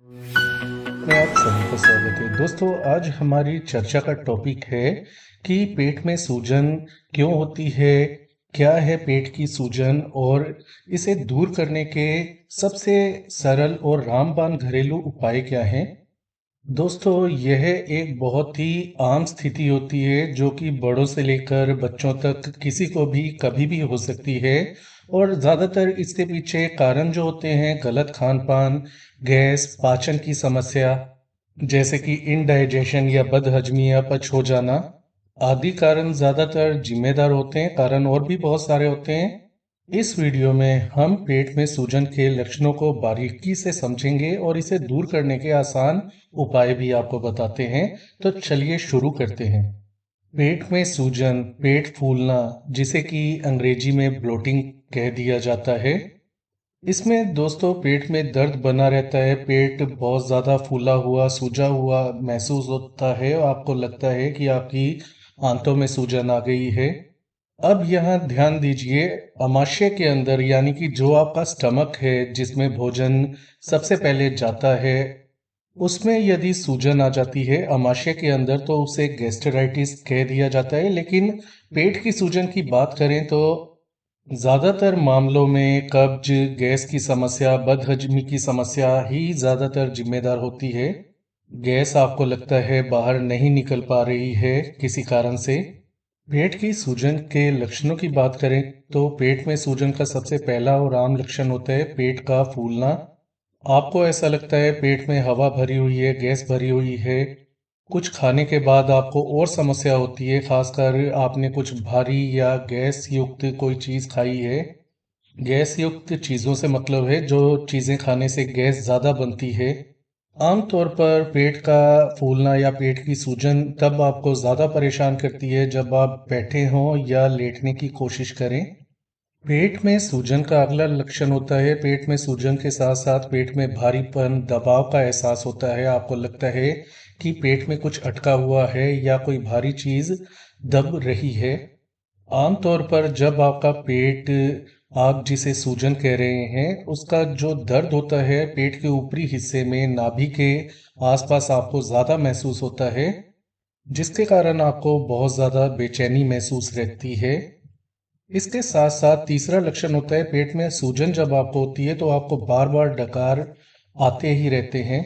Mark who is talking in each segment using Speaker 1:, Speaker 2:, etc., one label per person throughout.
Speaker 1: में आप सभी का स्वागत है दोस्तों। आज हमारी चर्चा का टॉपिक है कि पेट में सूजन क्यों होती है, क्या है पेट की सूजन और इसे दूर करने के सबसे सरल और रामबाण घरेलू उपाय क्या हैं। दोस्तों, यह एक बहुत ही आम स्थिति होती है जो कि बड़ों से लेकर बच्चों तक किसी को भी कभी भी हो सकती है। और ज़्यादातर इसके पीछे कारण जो होते हैं गलत खान पान, गैस, पाचन की समस्या जैसे कि इनडाइजेशन या बदहजमी या पच हो जाना आदि कारण ज़्यादातर जिम्मेदार होते हैं। कारण और भी बहुत सारे होते हैं। इस वीडियो में हम पेट में सूजन के लक्षणों को बारीकी से समझेंगे और इसे दूर करने के आसान उपाय भी आपको बताते हैं। तो चलिए शुरू करते हैं। पेट में सूजन, पेट फूलना, जिसे कि अंग्रेजी में ब्लोटिंग कह दिया जाता है। इसमें दोस्तों पेट में दर्द बना रहता है, पेट बहुत ज़्यादा फूला हुआ सूजा हुआ महसूस होता है और आपको लगता है कि आपकी आंतों में सूजन आ गई है। अब यहाँ ध्यान दीजिए, आमाशय के अंदर यानी कि जो आपका स्टमक है जिसमें भोजन सबसे पहले जाता है, उसमें यदि सूजन आ जाती है आमाशय के अंदर तो उसे गैस्ट्राइटिस कह दिया जाता है। लेकिन पेट की सूजन की बात करें तो ज़्यादातर मामलों में कब्ज, गैस की समस्या, बदहजमी की समस्या ही ज़्यादातर जिम्मेदार होती है। गैस आपको लगता है बाहर नहीं निकल पा रही है किसी कारण से। पेट की सूजन के लक्षणों की बात करें तो पेट में सूजन का सबसे पहला और आम लक्षण होता है पेट का फूलना। आपको ऐसा लगता है पेट में हवा भरी हुई है, गैस भरी हुई है। कुछ खाने के बाद आपको और समस्या होती है, खासकर आपने कुछ भारी या गैस युक्त कोई चीज़ खाई है। गैस युक्त चीज़ों से मतलब है जो चीज़ें खाने से गैस ज़्यादा बनती है। आमतौर पर पेट का फूलना या पेट की सूजन तब आपको ज़्यादा परेशान करती है जब आप बैठे हों या लेटने की कोशिश करें। पेट में सूजन का अगला लक्षण होता है पेट में सूजन के साथ साथ पेट में भारीपन, दबाव का एहसास होता है। आपको लगता है कि पेट में कुछ अटका हुआ है या कोई भारी चीज़ दब रही है। आमतौर पर जब आपका पेट, आप जिसे सूजन कह रहे हैं, उसका जो दर्द होता है पेट के ऊपरी हिस्से में नाभि के आसपास आपको ज़्यादा महसूस होता है, जिसके कारण आपको बहुत ज़्यादा बेचैनी महसूस रहती है। इसके साथ साथ तीसरा लक्षण होता है पेट में सूजन जब आपको होती है तो आपको बार बार डकार आते ही रहते हैं।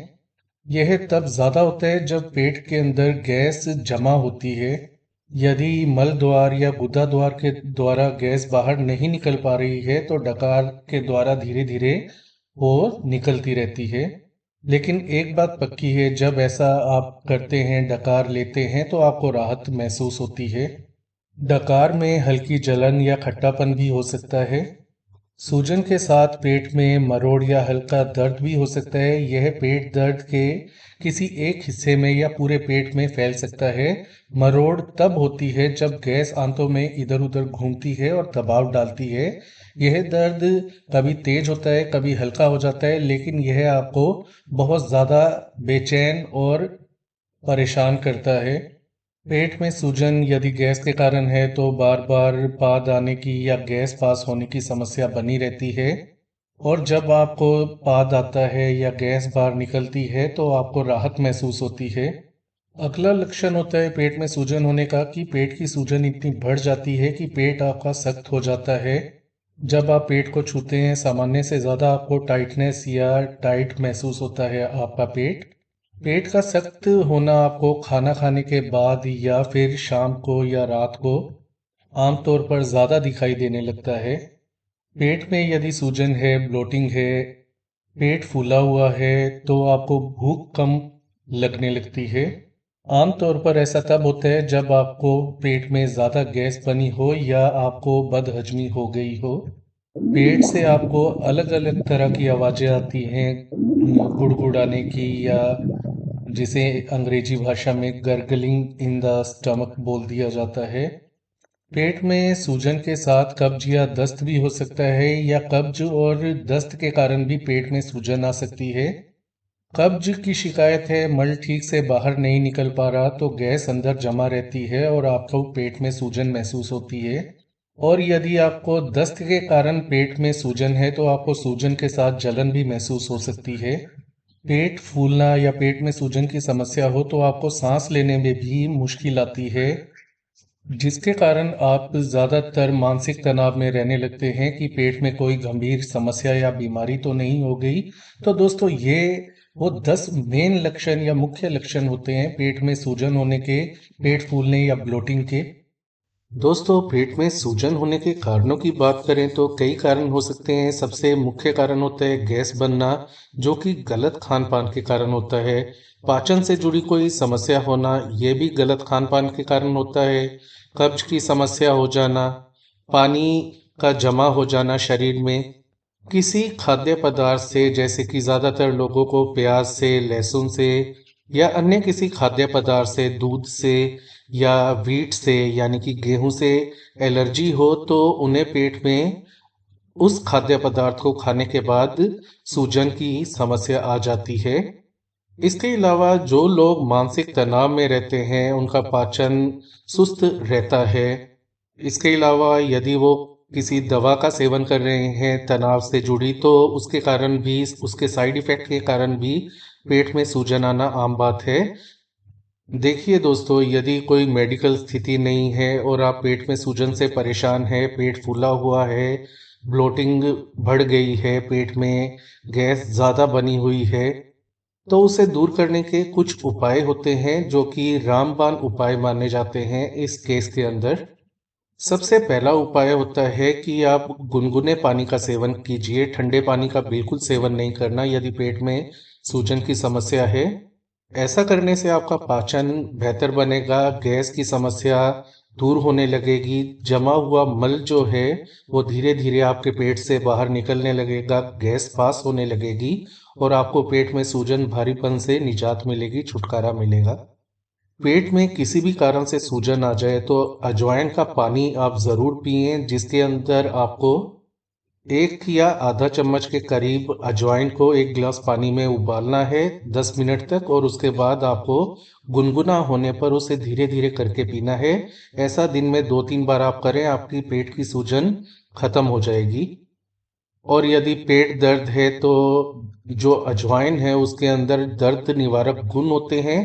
Speaker 1: यह तब ज़्यादा होता है जब पेट के अंदर गैस जमा होती है। यदि मल द्वार या गुदा द्वार के द्वारा गैस बाहर नहीं निकल पा रही है तो डकार के द्वारा धीरे धीरे वो निकलती रहती है। लेकिन एक बात पक्की है, जब ऐसा आप करते हैं, डकार लेते हैं, तो आपको राहत महसूस होती है। डकार में हल्की जलन या खट्टापन भी हो सकता है। सूजन के साथ पेट में मरोड़ या हल्का दर्द भी हो सकता है। यह पेट दर्द के किसी एक हिस्से में या पूरे पेट में फैल सकता है। मरोड़ तब होती है जब गैस आंतों में इधर उधर घूमती है और दबाव डालती है। यह दर्द कभी तेज होता है, कभी हल्का हो जाता है, लेकिन यह आपको बहुत ज़्यादा बेचैन और परेशान करता है। पेट में सूजन यदि गैस के कारण है तो बार बार पाद आने की या गैस पास होने की समस्या बनी रहती है। और जब आपको पाद आता है या गैस बाहर निकलती है तो आपको राहत महसूस होती है। अगला लक्षण होता है पेट में सूजन होने का कि पेट की सूजन इतनी बढ़ जाती है कि पेट आपका सख्त हो जाता है। जब आप पेट को छूते हैं सामान्य से ज़्यादा आपको टाइटनेस या टाइट महसूस होता है आपका पेट। पेट का सख्त होना आपको खाना खाने के बाद या फिर शाम को या रात को आमतौर पर ज़्यादा दिखाई देने लगता है। पेट में यदि सूजन है, ब्लोटिंग है, पेट फूला हुआ है तो आपको भूख कम लगने लगती है। आमतौर पर ऐसा तब होता है जब आपको पेट में ज़्यादा गैस बनी हो या आपको बदहजमी हो गई हो। पेट से आपको अलग अलग तरह की आवाज़ें आती हैं, गुड़गुड़ाने की या जिसे अंग्रेजी भाषा में गर्गलिंग इन द स्टमक बोल दिया जाता है। पेट में सूजन के साथ कब्ज या दस्त भी हो सकता है या कब्ज और दस्त के कारण भी पेट में सूजन आ सकती है। कब्ज की शिकायत है, मल ठीक से बाहर नहीं निकल पा रहा तो गैस अंदर जमा रहती है और आपको पेट में सूजन महसूस होती है। और यदि आपको दस्त के कारण पेट में सूजन है तो आपको सूजन के साथ जलन भी महसूस हो सकती है। पेट फूलना या पेट में सूजन की समस्या हो तो आपको सांस लेने में भी मुश्किल आती है, जिसके कारण आप ज़्यादातर मानसिक तनाव में रहने लगते हैं कि पेट में कोई गंभीर समस्या या बीमारी तो नहीं हो गई। तो दोस्तों ये वो 10 मेन लक्षण या मुख्य लक्षण होते हैं पेट में सूजन होने के, पेट फूलने या ब्लोटिंग के। दोस्तों पेट में सूजन होने के कारणों की बात करें तो कई कारण हो सकते हैं। सबसे मुख्य कारण होता है गैस बनना, जो कि गलत खान पान के कारण होता है। पाचन से जुड़ी कोई समस्या होना, यह भी गलत खान पान के कारण होता है। कब्ज की समस्या हो जाना, पानी का जमा हो जाना शरीर में, किसी खाद्य पदार्थ से, जैसे कि ज़्यादातर लोगों को प्याज से, लहसुन से या अन्य किसी खाद्य पदार्थ से, दूध से या वीट से यानी कि गेहूं से एलर्जी हो तो उन्हें पेट में उस खाद्य पदार्थ को खाने के बाद सूजन की समस्या आ जाती है। इसके अलावा जो लोग मानसिक तनाव में रहते हैं उनका पाचन सुस्त रहता है। इसके अलावा यदि वो किसी दवा का सेवन कर रहे हैं तनाव से जुड़ी तो उसके कारण भी, उसके साइड इफेक्ट के कारण भी पेट में सूजन आना आम बात है। देखिए दोस्तों, यदि कोई मेडिकल स्थिति नहीं है और आप पेट में सूजन से परेशान हैं, पेट फूला हुआ है, ब्लोटिंग बढ़ गई है, पेट में गैस ज़्यादा बनी हुई है, तो उसे दूर करने के कुछ उपाय होते हैं जो कि रामबाण उपाय माने जाते हैं इस केस के अंदर। सबसे पहला उपाय होता है कि आप गुनगुने पानी का सेवन कीजिए। ठंडे पानी का बिल्कुल सेवन नहीं करना यदि पेट में सूजन की समस्या है। ऐसा करने से आपका पाचन बेहतर बनेगा, गैस की समस्या दूर होने लगेगी, जमा हुआ मल जो है वो धीरे धीरे आपके पेट से बाहर निकलने लगेगा, गैस पास होने लगेगी और आपको पेट में सूजन भारीपन से निजात मिलेगी, छुटकारा मिलेगा। पेट में किसी भी कारण से सूजन आ जाए तो अजवाइन का पानी आप ज़रूर पिएं, जिसके अंदर आपको 1 या आधा चम्मच के करीब अजवाइन को 1 गिलास पानी में उबालना है 10 मिनट तक और उसके बाद आपको गुनगुना होने पर उसे धीरे धीरे करके पीना है। ऐसा दिन में 2-3 बार आप करें, आपकी पेट की सूजन खत्म हो जाएगी। और यदि पेट दर्द है तो जो अजवाइन है उसके अंदर दर्द निवारक गुण होते हैं,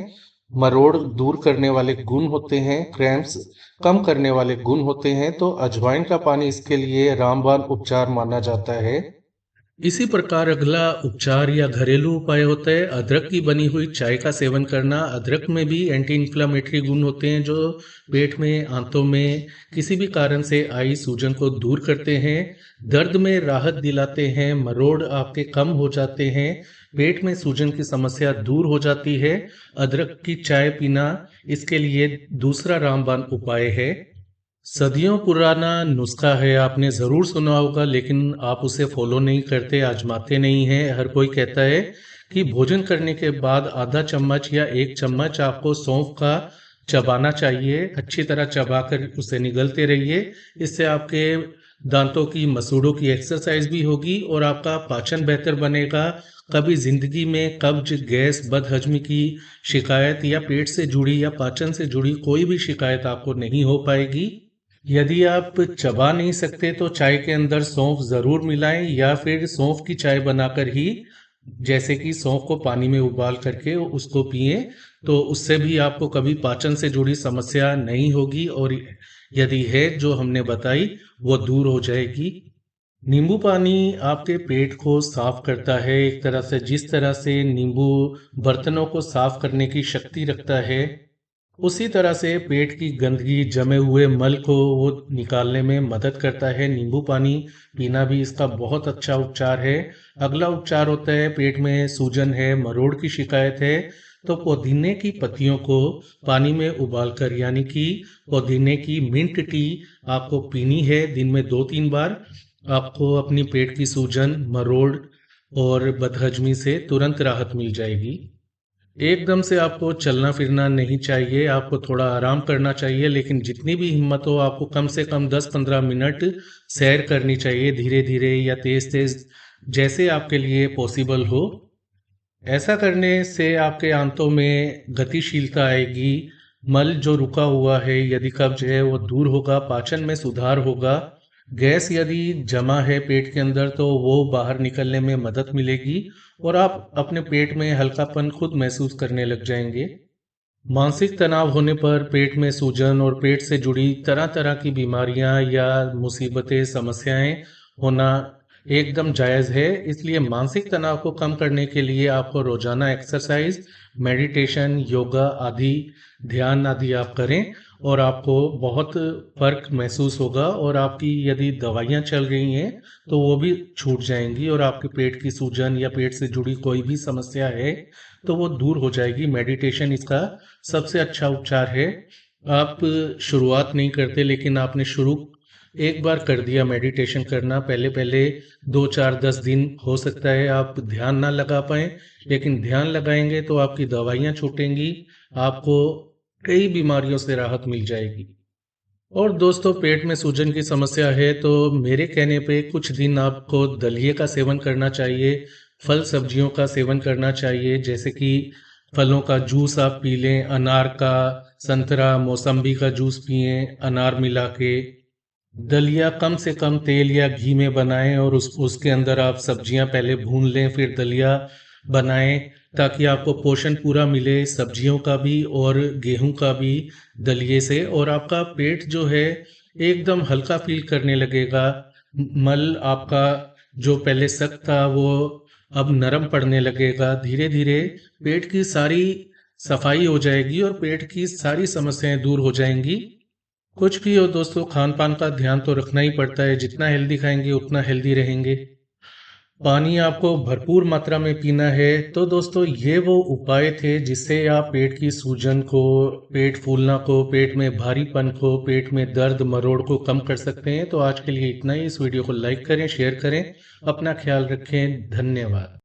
Speaker 1: मरोड़ दूर करने वाले गुण होते हैं, क्रैम्प्स कम करने वाले गुण होते हैं, तो अजवाइन का पानी इसके लिए रामबाण उपचार माना जाता है। इसी प्रकार अगला उपचार या घरेलू उपाय होता है अदरक की बनी हुई चाय का सेवन करना। अदरक में भी एंटी इन्फ्लामेटरी गुण होते हैं जो पेट में, आंतों में किसी भी कारण से आई सूजन को दूर करते हैं, दर्द में राहत दिलाते हैं, मरोड़ आपके कम हो जाते हैं, पेट में सूजन की समस्या दूर हो जाती है। अदरक की चाय पीना इसके लिए दूसरा रामबाण उपाय है। सदियों पुराना नुस्खा है, आपने ज़रूर सुना होगा, लेकिन आप उसे फॉलो नहीं करते, आजमाते नहीं हैं। हर कोई कहता है कि भोजन करने के बाद आधा चम्मच या 1 चम्मच आपको सौंफ का चबाना चाहिए। अच्छी तरह चबाकर उसे निगलते रहिए। इससे आपके दांतों की, मसूड़ों की एक्सरसाइज भी होगी और आपका पाचन बेहतर बनेगा। कभी जिंदगी में कब्ज, गैस, बदहजमी की शिकायत या पेट से जुड़ी या पाचन से जुड़ी कोई भी शिकायत आपको नहीं हो पाएगी। यदि आप चबा नहीं सकते तो चाय के अंदर सौंफ ज़रूर मिलाएं या फिर सौंफ की चाय बनाकर ही, जैसे कि सौंफ को पानी में उबाल करके उसको पिएं, तो उससे भी आपको कभी पाचन से जुड़ी समस्या नहीं होगी और यदि है जो हमने बताई वो दूर हो जाएगी। नींबू पानी आपके पेट को साफ करता है एक तरह से। जिस तरह से नींबू बर्तनों को साफ करने की शक्ति रखता है, उसी तरह से पेट की गंदगी, जमे हुए मल को वो निकालने में मदद करता है। नींबू पानी पीना भी इसका बहुत अच्छा उपचार है। अगला उपचार होता है, पेट में सूजन है, मरोड़ की शिकायत है, तो पुदीने की पत्तियों को पानी में उबालकर, यानी कि पुदीने की मिंट टी आपको पीनी है दिन में 2-3 बार। आपको अपनी पेट की सूजन, मरोड़ और बदहजमी से तुरंत राहत मिल जाएगी। एकदम से आपको चलना फिरना नहीं चाहिए, आपको थोड़ा आराम करना चाहिए, लेकिन जितनी भी हिम्मत हो आपको कम से कम 10-15 मिनट सैर करनी चाहिए, धीरे धीरे या तेज तेज, जैसे आपके लिए पॉसिबल हो। ऐसा करने से आपके आंतों में गतिशीलता आएगी, मल जो रुका हुआ है, यदि कब्ज है, वो दूर होगा, पाचन में सुधार होगा, गैस यदि जमा है पेट के अंदर तो वो बाहर निकलने में मदद मिलेगी और आप अपने पेट में हल्कापन खुद महसूस करने लग जाएंगे। मानसिक तनाव होने पर पेट में सूजन और पेट से जुड़ी तरह तरह की बीमारियां या मुसीबतें समस्याएं होना एकदम जायज़ है। इसलिए मानसिक तनाव को कम करने के लिए आपको रोजाना एक्सरसाइज, मेडिटेशन, योगा आदि, ध्यान आदि आप करें और आपको बहुत फर्क महसूस होगा और आपकी यदि दवाइयाँ चल रही हैं तो वो भी छूट जाएंगी और आपके पेट की सूजन या पेट से जुड़ी कोई भी समस्या है तो वो दूर हो जाएगी। मेडिटेशन इसका सबसे अच्छा उपचार है। आप शुरुआत नहीं करते लेकिन आपने शुरू एक बार कर दिया मेडिटेशन करना, पहले पहले 2 4 10 दिन हो सकता है आप ध्यान ना लगा पाए, लेकिन ध्यान लगाएंगे तो आपकी दवाइयाँ छूटेंगी, आपको कई बीमारियों से राहत मिल जाएगी। और दोस्तों, पेट में सूजन की समस्या है तो मेरे कहने पे कुछ दिन आपको दलिए का सेवन करना चाहिए, फल सब्जियों का सेवन करना चाहिए, जैसे कि फलों का जूस आप पी लें, अनार का, संतरा, मौसम्बी का जूस पिएं अनार मिला के। दलिया कम से कम तेल या घी में बनाएं और उसके अंदर आप सब्जियां पहले भून लें फिर दलिया बनाएं, ताकि आपको पोषण पूरा मिले सब्जियों का भी और गेहूं का भी दलिए से, और आपका पेट जो है एकदम हल्का फील करने लगेगा। मल आपका जो पहले सख्त था वो अब नरम पड़ने लगेगा। धीरे धीरे पेट की सारी सफाई हो जाएगी और पेट की सारी समस्याएं दूर हो जाएंगी। कुछ भी हो दोस्तों, खान पान का ध्यान तो रखना ही पड़ता है, जितना हेल्दी खाएंगे उतना हेल्दी रहेंगे। पानी आपको भरपूर मात्रा में पीना है। तो दोस्तों, ये वो उपाय थे जिससे आप पेट की सूजन को, पेट फूलना को, पेट में भारीपन को, पेट में दर्द मरोड़ को कम कर सकते हैं। तो आज के लिए इतना ही। इस वीडियो को लाइक करें, शेयर करें, अपना ख्याल रखें। धन्यवाद।